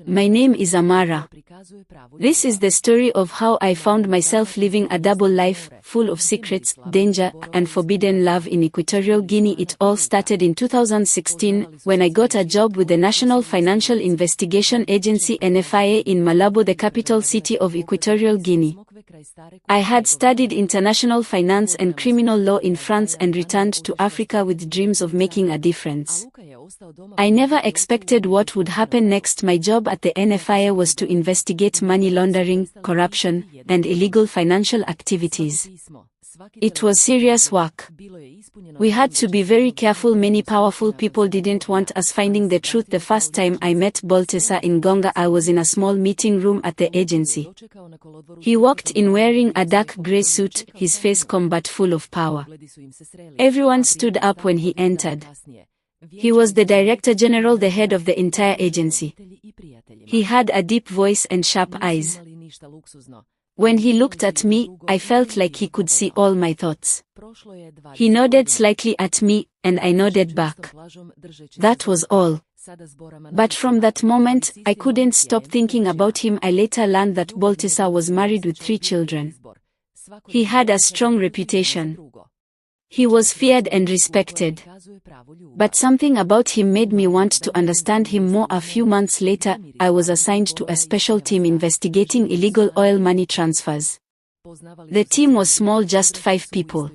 My name is Amara. This is the story of how I found myself living a double life, full of secrets, danger, and forbidden love in Equatorial Guinea. It all started in 2016, when I got a job with the National Financial Investigation Agency NFIA in Malabo, the capital city of Equatorial Guinea. I had studied international finance and criminal law in France and returned to Africa with dreams of making a difference. I never expected what would happen next. My job at the NFIA was to investigate money laundering, corruption, and illegal financial activities. It was serious work. We had to be very careful. Many powerful people didn't want us finding the truth. The first time I met Baltasar in Gonga, I was in a small meeting room at the agency. He walked in wearing a dark grey suit, his face calm but full of power. Everyone stood up when he entered. He was the Director General, the head of the entire agency. He had a deep voice and sharp eyes. When he looked at me, I felt like he could see all my thoughts. He nodded slightly at me, and I nodded back. That was all. But from that moment, I couldn't stop thinking about him. I later learned that Baltasar was married with 3 children. He had a strong reputation. He was feared and respected. But something about him made me want to understand him more. A few months later, I was assigned to a special team investigating illegal oil money transfers. The team was small, just 5 people.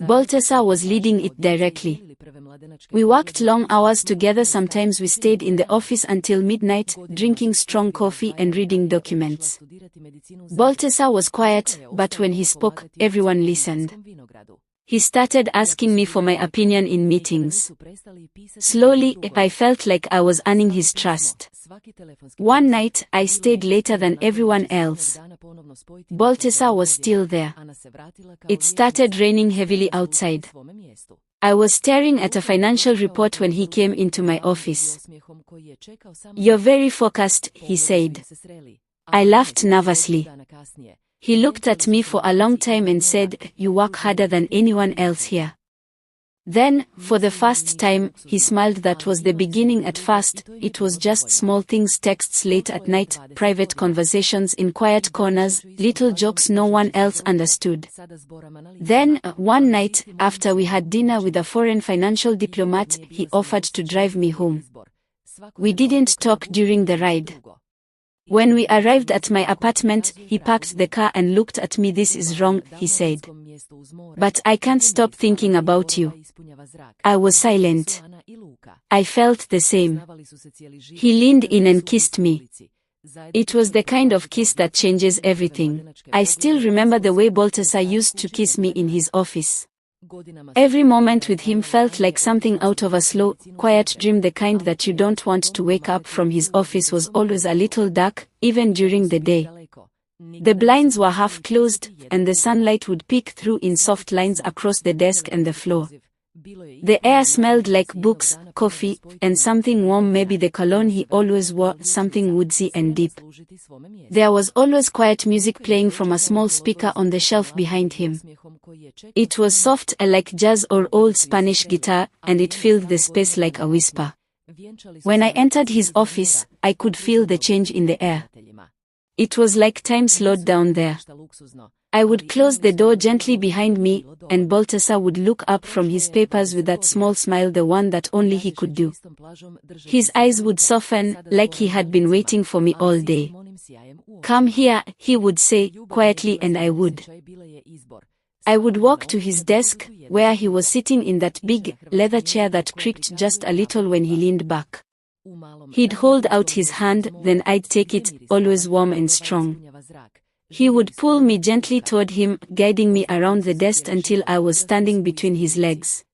Baltasar was leading it directly. We worked long hours together. Sometimes we stayed in the office until midnight, drinking strong coffee and reading documents. Baltasar was quiet, but when he spoke, everyone listened. He started asking me for my opinion in meetings. Slowly, I felt like I was earning his trust. One night, I stayed later than everyone else. Baltasar was still there. It started raining heavily outside. I was staring at a financial report when he came into my office. "You're very focused," he said. I laughed nervously. He looked at me for a long time and said, "You work harder than anyone else here." Then, for the first time, he smiled. That was the beginning. At first, it was just small things: texts late at night, private conversations in quiet corners, little jokes no one else understood. Then, one night, after we had dinner with a foreign financial diplomat, he offered to drive me home. We didn't talk during the ride. When we arrived at my apartment, he parked the car and looked at me. "This is wrong," he said. "But I can't stop thinking about you." I was silent. I felt the same. He leaned in and kissed me. It was the kind of kiss that changes everything. I still remember the way Baltasar used to kiss me in his office. Every moment with him felt like something out of a slow, quiet dream, the kind that you don't want to wake up from. His office was always a little dark, even during the day. The blinds were half closed, and the sunlight would peek through in soft lines across the desk and the floor. The air smelled like books, coffee, and something warm, maybe the cologne he always wore, something woodsy and deep. There was always quiet music playing from a small speaker on the shelf behind him. It was soft, like jazz or old Spanish guitar, and it filled the space like a whisper. When I entered his office, I could feel the change in the air. It was like time slowed down there. I would close the door gently behind me, and Baltasar would look up from his papers with that small smile, the one that only he could do. His eyes would soften, like he had been waiting for me all day. "Come here," he would say, quietly, and I would. I would walk to his desk, where he was sitting in that big, leather chair that creaked just a little when he leaned back. He'd hold out his hand, then I'd take it, always warm and strong. He would pull me gently toward him, guiding me around the desk until I was standing between his legs.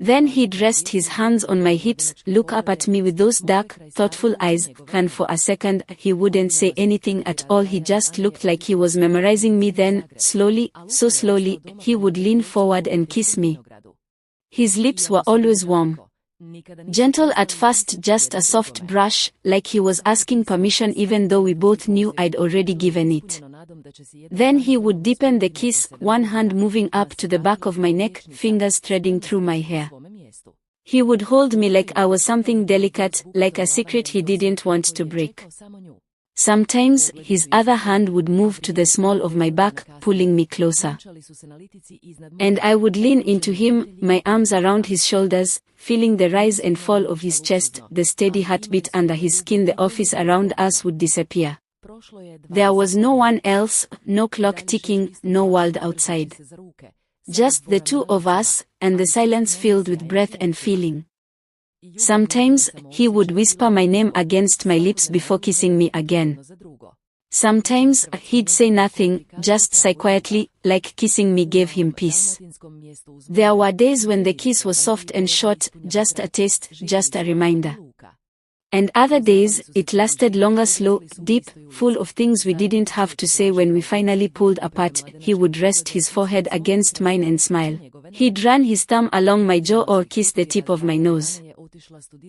Then he'd rest his hands on my hips, look up at me with those dark, thoughtful eyes, and for a second, he wouldn't say anything at all. He just looked like he was memorizing me. Then, slowly, so slowly, he would lean forward and kiss me. His lips were always warm. Gentle at first, just a soft brush, like he was asking permission, even though we both knew I'd already given it. Then he would deepen the kiss, one hand moving up to the back of my neck, fingers threading through my hair. He would hold me like I was something delicate, like a secret he didn't want to break. Sometimes, his other hand would move to the small of my back, pulling me closer. And I would lean into him, my arms around his shoulders, feeling the rise and fall of his chest, the steady heartbeat under his skin. The office around us would disappear. There was no one else, no clock ticking, no world outside. Just the two of us, and the silence filled with breath and feeling. Sometimes, he would whisper my name against my lips before kissing me again. Sometimes, he'd say nothing, just sigh quietly, like kissing me gave him peace. There were days when the kiss was soft and short, just a taste, just a reminder. And other days, it lasted longer, slow, deep, full of things we didn't have to say. When we finally pulled apart, he would rest his forehead against mine and smile. He'd run his thumb along my jaw or kiss the tip of my nose.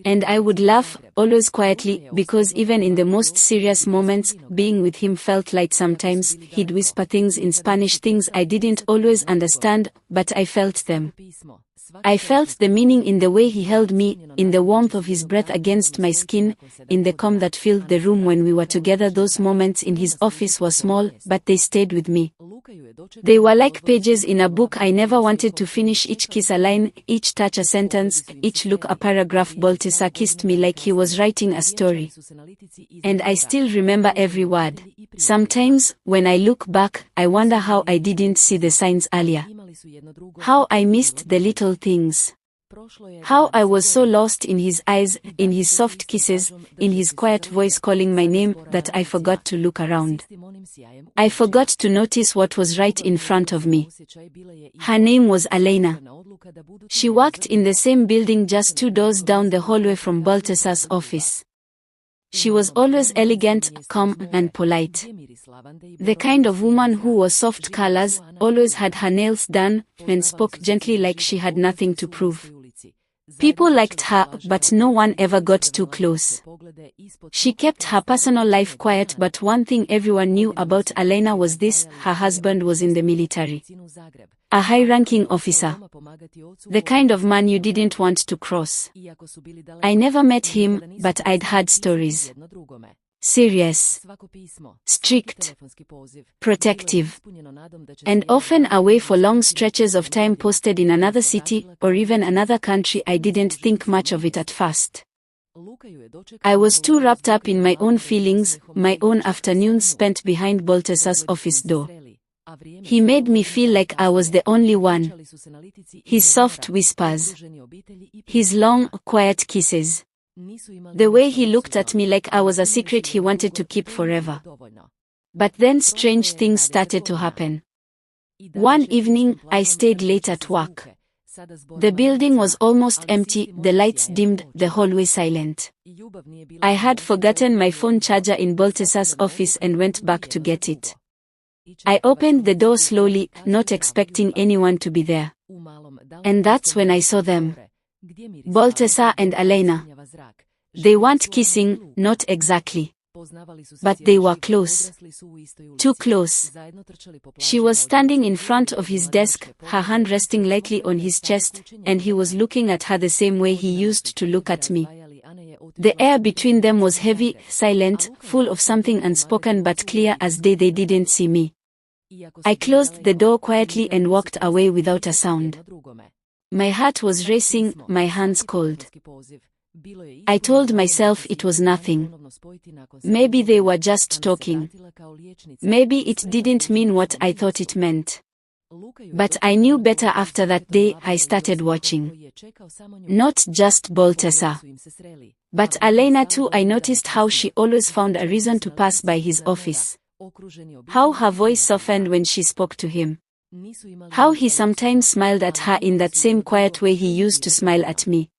And I would laugh, always quietly, because even in the most serious moments, being with him felt light. Sometimes, he'd whisper things in Spanish, things I didn't always understand, but I felt them. I felt the meaning in the way he held me, in the warmth of his breath against my skin, in the calm that filled the room when we were together. Those moments in his office were small, but they stayed with me. They were like pages in a book I never wanted to finish. Each kiss a line, each touch a sentence, each look a paragraph. Baltasar kissed me like he was writing a story. And I still remember every word. Sometimes, when I look back, I wonder how I didn't see the signs earlier. How I missed the little things. How I was so lost in his eyes, in his soft kisses, in his quiet voice calling my name, that I forgot to look around. I forgot to notice what was right in front of me. Her name was Elena. She worked in the same building just 2 doors down the hallway from Baltasar's office. She was always elegant, calm, and polite. The kind of woman who wore soft colors, always had her nails done, and spoke gently like she had nothing to prove. People liked her, but no one ever got too close. She kept her personal life quiet, but one thing everyone knew about Elena was this: her husband was in the military. A high-ranking officer. The kind of man you didn't want to cross. I never met him, but I'd heard stories. Serious, strict, protective, and often away for long stretches of time, posted in another city, or even another country. I didn't think much of it at first. I was too wrapped up in my own feelings, my own afternoons spent behind Baltasar's office door. He made me feel like I was the only one. His soft whispers. His long, quiet kisses. The way he looked at me like I was a secret he wanted to keep forever. But then strange things started to happen. One evening, I stayed late at work. The building was almost empty, the lights dimmed, the hallway silent. I had forgotten my phone charger in Baltasar's office and went back to get it. I opened the door slowly, not expecting anyone to be there. And that's when I saw them. Baltasar and Elena. They weren't kissing, not exactly. But they were close. Too close. She was standing in front of his desk, her hand resting lightly on his chest, and he was looking at her the same way he used to look at me. The air between them was heavy, silent, full of something unspoken but clear as day. They didn't see me. I closed the door quietly and walked away without a sound. My heart was racing, my hands cold. I told myself it was nothing. Maybe they were just talking. Maybe it didn't mean what I thought it meant. But I knew better. After that day, I started watching. Not just Baltasar, but Elena too. I noticed how she always found a reason to pass by his office. How her voice softened when she spoke to him. How he sometimes smiled at her in that same quiet way he used to smile at me.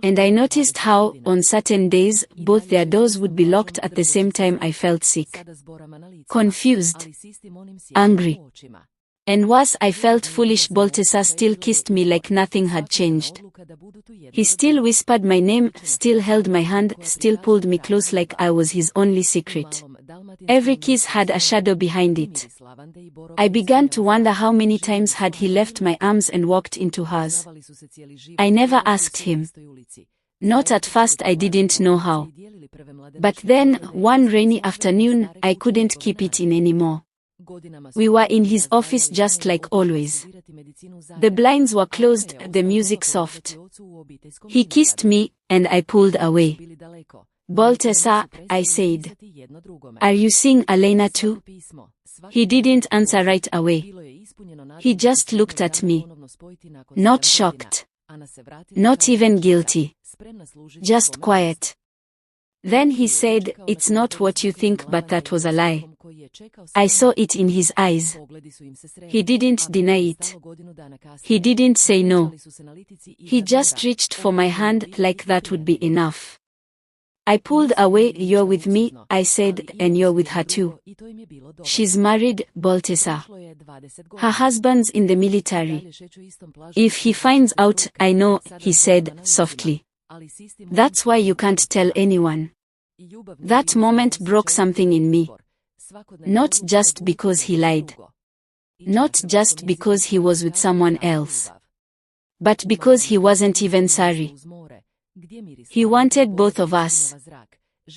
And I noticed how, on certain days, both their doors would be locked at the same time. I felt sick, confused, angry. And worse, I felt foolish. Baltasar still kissed me like nothing had changed. He still whispered my name, still held my hand, still pulled me close like I was his only secret. Every kiss had a shadow behind it. I began to wonder how many times had he left my arms and walked into hers. I never asked him. Not at first, I didn't know how. But then, one rainy afternoon, I couldn't keep it in anymore. We were in his office just like always. The blinds were closed, the music soft. He kissed me, and I pulled away. "Baltasar," I said. "Are you seeing Elena too?" He didn't answer right away. He just looked at me. Not shocked. Not even guilty. Just quiet. Then he said, "It's not what you think, but that was a lie." I saw it in his eyes. He didn't deny it. He didn't say no. He just reached for my hand like that would be enough. I pulled away. "You're with me," I said, "and you're with her too. She's married, Baltasar. Her husband's in the military. If he finds out, I know," he said, softly. "That's why you can't tell anyone." That moment broke something in me. Not just because he lied. Not just because he was with someone else. But because he wasn't even sorry. He wanted both of us.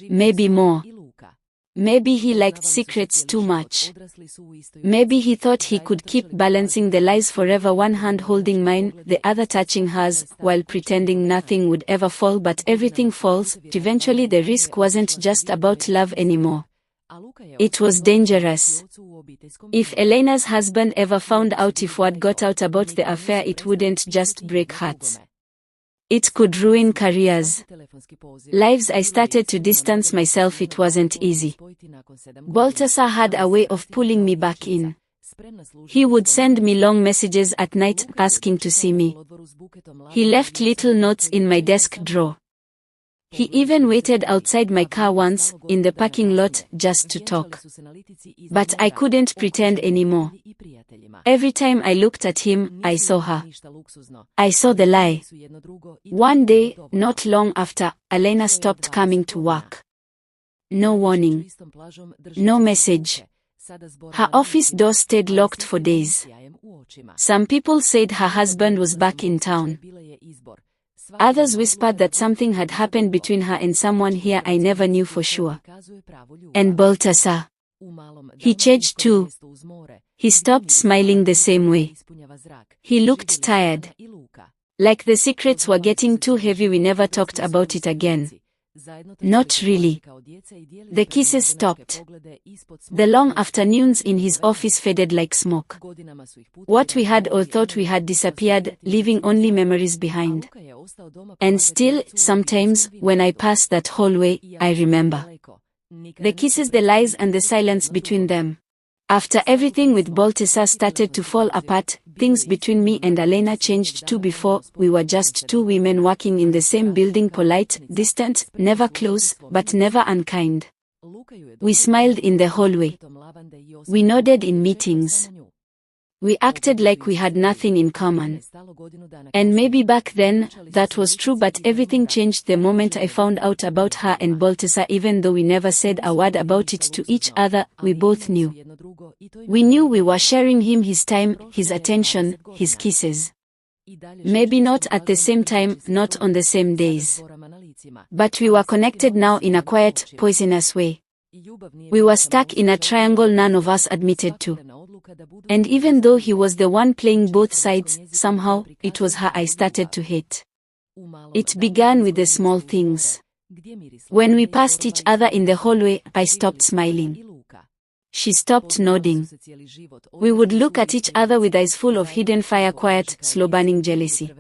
Maybe more. Maybe he liked secrets too much. Maybe he thought he could keep balancing the lies forever, one hand holding mine, the other touching hers, while pretending nothing would ever fall. But everything falls. Eventually the risk wasn't just about love anymore. It was dangerous. If Elena's husband ever found out, if word got out about the affair, it wouldn't just break hearts. It could ruin careers. Lives. I started to distance myself. It wasn't easy. Baltasar had a way of pulling me back in. He would send me long messages at night asking to see me. He left little notes in my desk drawer. He even waited outside my car once, in the parking lot, just to talk. But I couldn't pretend anymore. Every time I looked at him, I saw her. I saw the lie. One day, not long after, Elena stopped coming to work. No warning. No message. Her office door stayed locked for days. Some people said her husband was back in town. Others whispered that something had happened between her and someone here. I never knew for sure. And Baltasar. He changed too. He stopped smiling the same way. He looked tired. Like the secrets were getting too heavy. We never talked about it again. Not really. The kisses stopped. The long afternoons in his office faded like smoke. What we had or thought we had disappeared, leaving only memories behind. And still, sometimes, when I pass that hallway, I remember. The kisses, the lies, and the silence between them. After everything with Baltasar started to fall apart, things between me and Elena changed too. Before, we were just two women working in the same building, polite, distant, never close, but never unkind. We smiled in the hallway. We nodded in meetings. We acted like we had nothing in common. And maybe back then, that was true, but everything changed the moment I found out about her and Baltasar. Even though we never said a word about it to each other, we both knew. We knew we were sharing him, his time, his attention, his kisses. Maybe not at the same time, not on the same days. But we were connected now in a quiet, poisonous way. We were stuck in a triangle none of us admitted to. And even though he was the one playing both sides, somehow, it was her I started to hate. It began with the small things. When we passed each other in the hallway, I stopped smiling. She stopped nodding. We would look at each other with eyes full of hidden fire, quiet, slow-burning jealousy.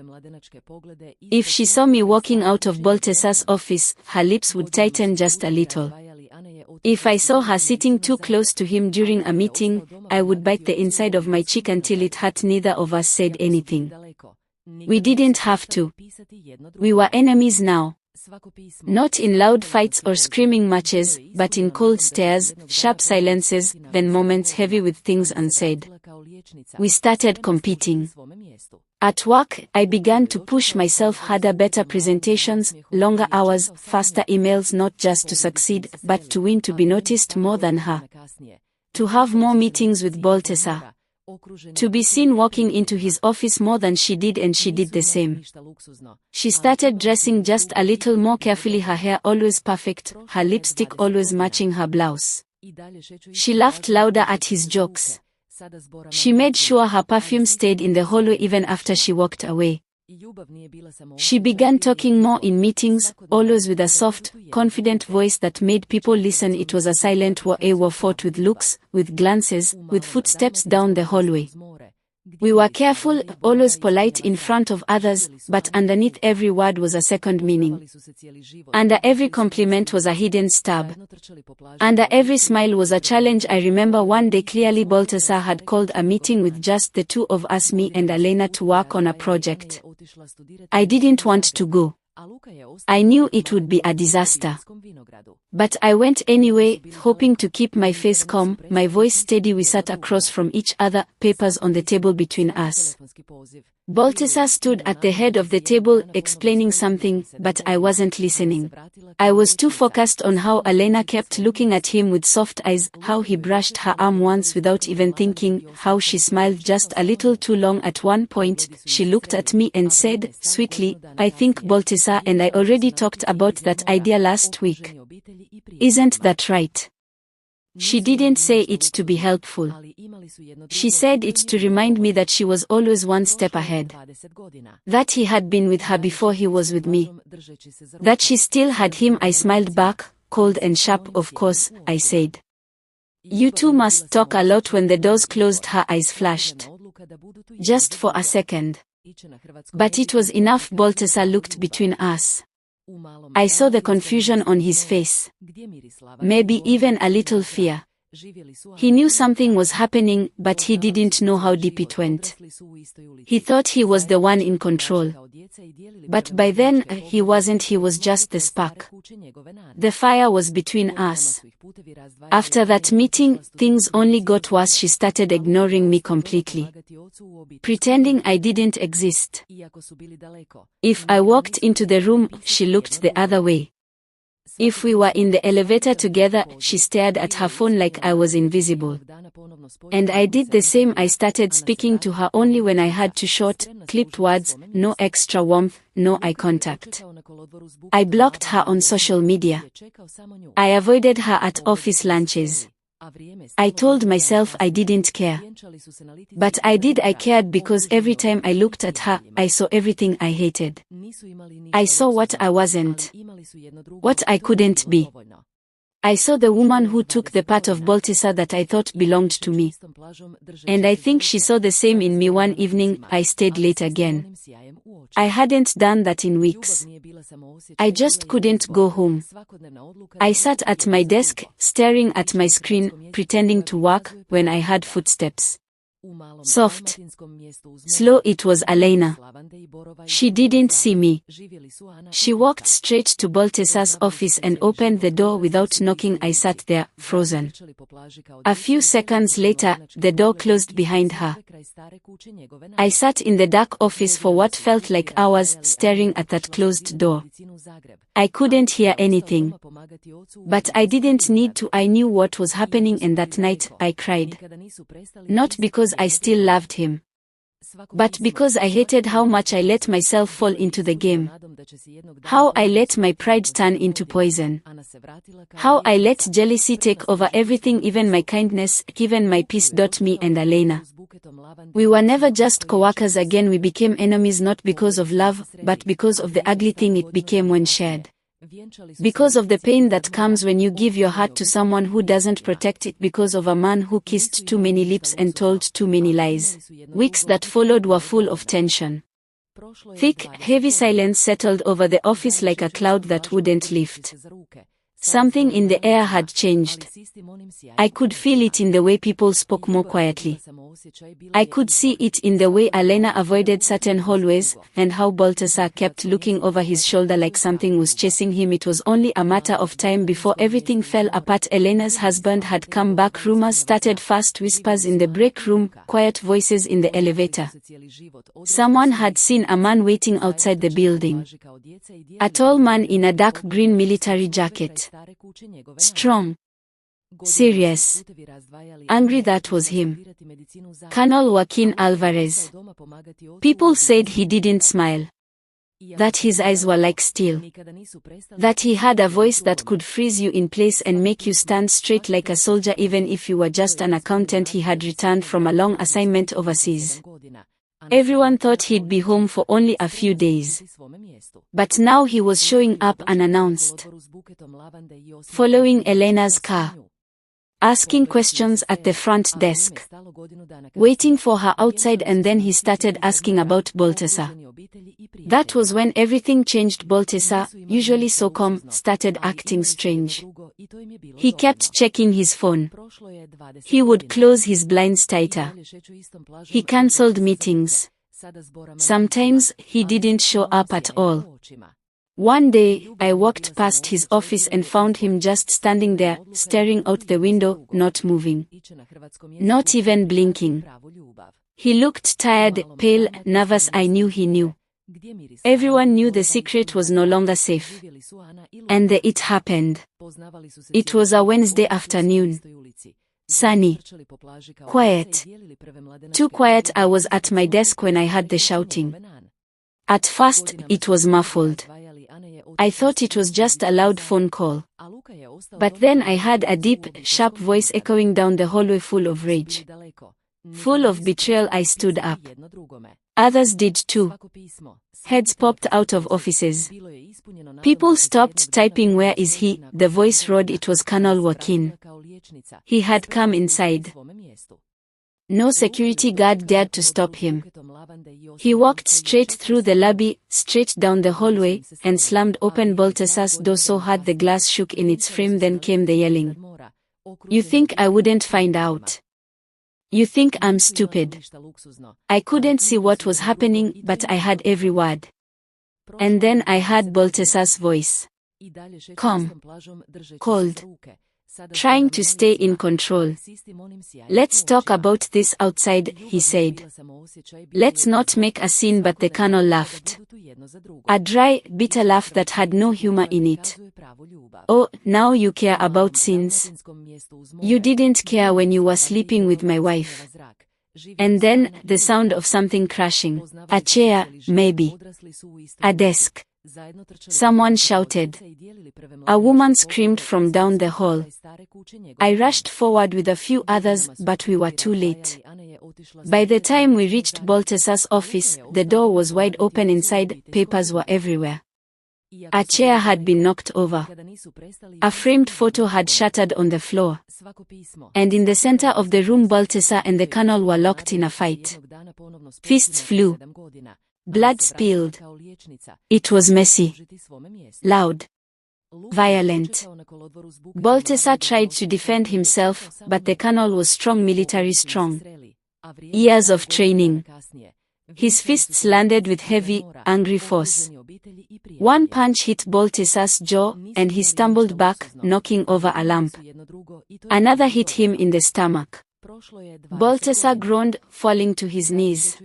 If she saw me walking out of Baltasar's office, her lips would tighten just a little. If I saw her sitting too close to him during a meeting, I would bite the inside of my cheek until it hurt. Neither of us said anything. We didn't have to. We were enemies now. Not in loud fights or screaming matches, but in cold stares, sharp silences, then moments heavy with things unsaid. We started competing. At work, I began to push myself harder, better presentations, longer hours, faster emails, not just to succeed, but to win, to be noticed more than her. To have more meetings with Baltasar. To be seen walking into his office more than she did, and she did the same. She started dressing just a little more carefully, her hair always perfect, her lipstick always matching her blouse. She laughed louder at his jokes. She made sure her perfume stayed in the hallway even after she walked away. She began talking more in meetings, always with a soft, confident voice that made people listen. It was a silent war fought with looks, with glances, with footsteps down the hallway. We were careful, always polite in front of others, but underneath every word was a second meaning. Under every compliment was a hidden stab. Under every smile was a challenge. I remember one day clearly, Baltasar had called a meeting with just the two of us, me and Elena, to work on a project. I didn't want to go. I knew it would be a disaster. But I went anyway, hoping to keep my face calm, my voice steady. We sat across from each other, papers on the table between us. Baltasar stood at the head of the table, explaining something, but I wasn't listening. I was too focused on how Elena kept looking at him with soft eyes, how he brushed her arm once without even thinking, how she smiled just a little too long. At one point, she looked at me and said, sweetly, "I think, Baltasar, and I already talked about that idea last week. Isn't that right?" She didn't say it to be helpful. She said it to remind me that she was always one step ahead. That he had been with her before he was with me. That she still had him. I smiled back, cold and sharp. "Of course," I said. "You two must talk a lot." When the doors closed, her eyes flashed. Just for a second. But it was enough. Baltasar looked between us. I saw the confusion on his face. Maybe even a little fear. He knew something was happening, but he didn't know how deep it went. He thought he was the one in control. But by then, he wasn't. He was just the spark. The fire was between us. After that meeting, things only got worse. She started ignoring me completely. Pretending I didn't exist. If I walked into the room, she looked the other way. If we were in the elevator together, she stared at her phone like I was invisible. And I did the same. I started speaking to her only when I had to, short, clipped words, no extra warmth, no eye contact. I blocked her on social media. I avoided her at office lunches. I told myself I didn't care. But I did. I cared because every time I looked at her, I saw everything I hated. I saw what I wasn't. What I couldn't be. I saw the woman who took the part of Baltasar that I thought belonged to me. And I think she saw the same in me. One evening, I stayed late again. I hadn't done that in weeks. I just couldn't go home. I sat at my desk, staring at my screen, pretending to work, when I heard footsteps. Soft. Slow. It was Elena. She didn't see me. She walked straight to Baltasar's office and opened the door without knocking. I sat there, frozen. A few seconds later, the door closed behind her. I sat in the dark office for what felt like hours, staring at that closed door. I couldn't hear anything. But I didn't need to. I knew what was happening, and that night, I cried. Not because I still loved him. But because I hated how much I let myself fall into the game. How I let my pride turn into poison. How I let jealousy take over everything, even my kindness, even my peace. Me and Elena. We were never just co-workers again. We became enemies, not because of love, but because of the ugly thing it became when shared. Because of the pain that comes when you give your heart to someone who doesn't protect it. Because of a man who kissed too many lips and told too many lies. Weeks that followed were full of tension. Thick, heavy silence settled over the office like a cloud that wouldn't lift. Something in the air had changed. I could feel it in the way people spoke more quietly. I could see it in the way Elena avoided certain hallways, and how Baltasar kept looking over his shoulder like something was chasing him. It was only a matter of time before everything fell apart. Elena's husband had come back. Rumors started fast, whispers in the break room, quiet voices in the elevator. Someone had seen a man waiting outside the building. A tall man in a dark green military jacket. Strong. Serious. Angry. That was him. Colonel Joaquin Alvarez. People said he didn't smile. That his eyes were like steel. That he had a voice that could freeze you in place and make you stand straight like a soldier even if you were just an accountant. He had returned from a long assignment overseas. Everyone thought he'd be home for only a few days. But now he was showing up unannounced. Following Elena's car. Asking questions at the front desk. Waiting for her outside, and then he started asking about Baltasar. That was when everything changed. Baltasar, usually so calm, started acting strange. He kept checking his phone. He would close his blinds tighter. He cancelled meetings. Sometimes he didn't show up at all. One day, I walked past his office and found him just standing there, staring out the window, not moving. Not even blinking. He looked tired, pale, nervous. I knew he knew. Everyone knew the secret was no longer safe. And it happened. It was a Wednesday afternoon. Sunny. Quiet. Too quiet. I was at my desk when I heard the shouting. At first, it was muffled. I thought it was just a loud phone call. But then I heard a deep, sharp voice echoing down the hallway, full of rage. Full of betrayal. I stood up. Others did too. Heads popped out of offices. People stopped typing. Where is he? The voice roared. It was Colonel Joaquin. He had come inside. No security guard dared to stop him. He walked straight through the lobby, straight down the hallway, and slammed open Baltasar's door so hard the glass shook in its frame. Then came the yelling. You think I wouldn't find out? You think I'm stupid? I couldn't see what was happening, but I heard every word. And then I heard Baltasar's voice. Calm. Cold. Trying to stay in control. Let's talk about this outside, he said. Let's not make a scene. But the colonel laughed. A dry, bitter laugh that had no humor in it. Oh, now you care about scenes. You didn't care when you were sleeping with my wife. And then, the sound of something crashing. A chair, maybe. A desk. Someone shouted. A woman screamed from down the hall. I rushed forward with a few others, but we were too late. By the time we reached Baltasar's office, the door was wide open inside. Papers were everywhere. A chair had been knocked over. A framed photo had shattered on the floor. And in the center of the room, Baltasar and the colonel were locked in a fight. Fists flew. Blood spilled. It was messy. Loud. Violent. Baltasar tried to defend himself, but the colonel was strong, military strong. Years of training. His fists landed with heavy, angry force. One punch hit Baltasar's jaw, and he stumbled back, knocking over a lamp. Another hit him in the stomach. Baltasar groaned, falling to his knees.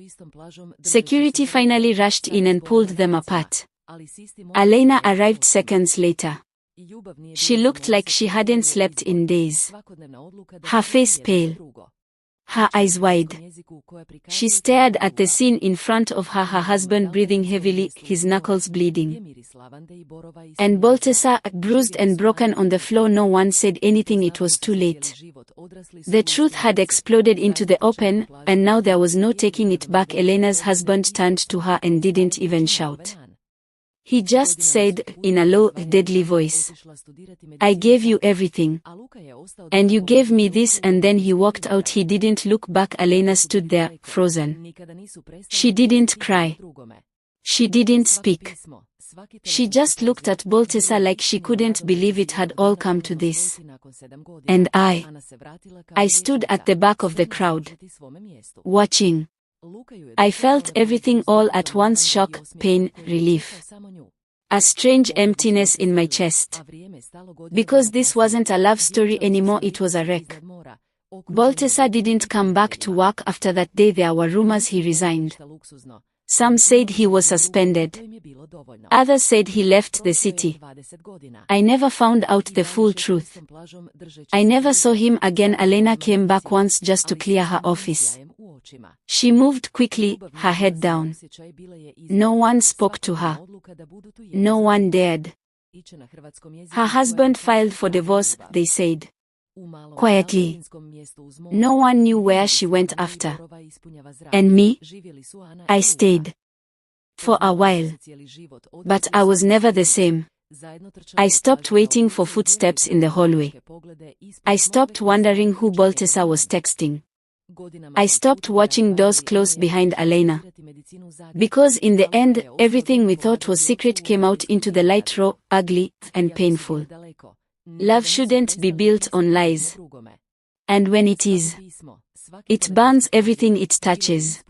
Security finally rushed in and pulled them apart. Elena arrived seconds later. She looked like she hadn't slept in days. Her face pale. Her eyes wide. She stared at the scene in front of her husband breathing heavily, his knuckles bleeding. And Baltasar, bruised and broken on the floor. No one said anything. It was too late. The truth had exploded into the open, and now there was no taking it back. Elena's husband turned to her and didn't even shout. He just said, in a low, deadly voice, I gave you everything. And you gave me this. And then he walked out. He didn't look back. Elena stood there, frozen. She didn't cry. She didn't speak. She just looked at Baltasar like she couldn't believe it had all come to this. And I stood at the back of the crowd, watching. I felt everything all at once: shock, pain, relief. A strange emptiness in my chest. Because this wasn't a love story anymore, it was a wreck. Baltasar didn't come back to work after that day. There were rumors he resigned. Some said he was suspended. Others said he left the city. I never found out the full truth. I never saw him again. Elena came back once just to clear her office. She moved quickly, her head down. No one spoke to her. No one dared. Her husband filed for divorce, they said. Quietly. No one knew where she went after. And me? I stayed. For a while. But I was never the same. I stopped waiting for footsteps in the hallway. I stopped wondering who Baltasar was texting. I stopped watching doors close behind Elena. Because in the end, everything we thought was secret came out into the light, raw, ugly, and painful. Love shouldn't be built on lies. And when it is, it burns everything it touches.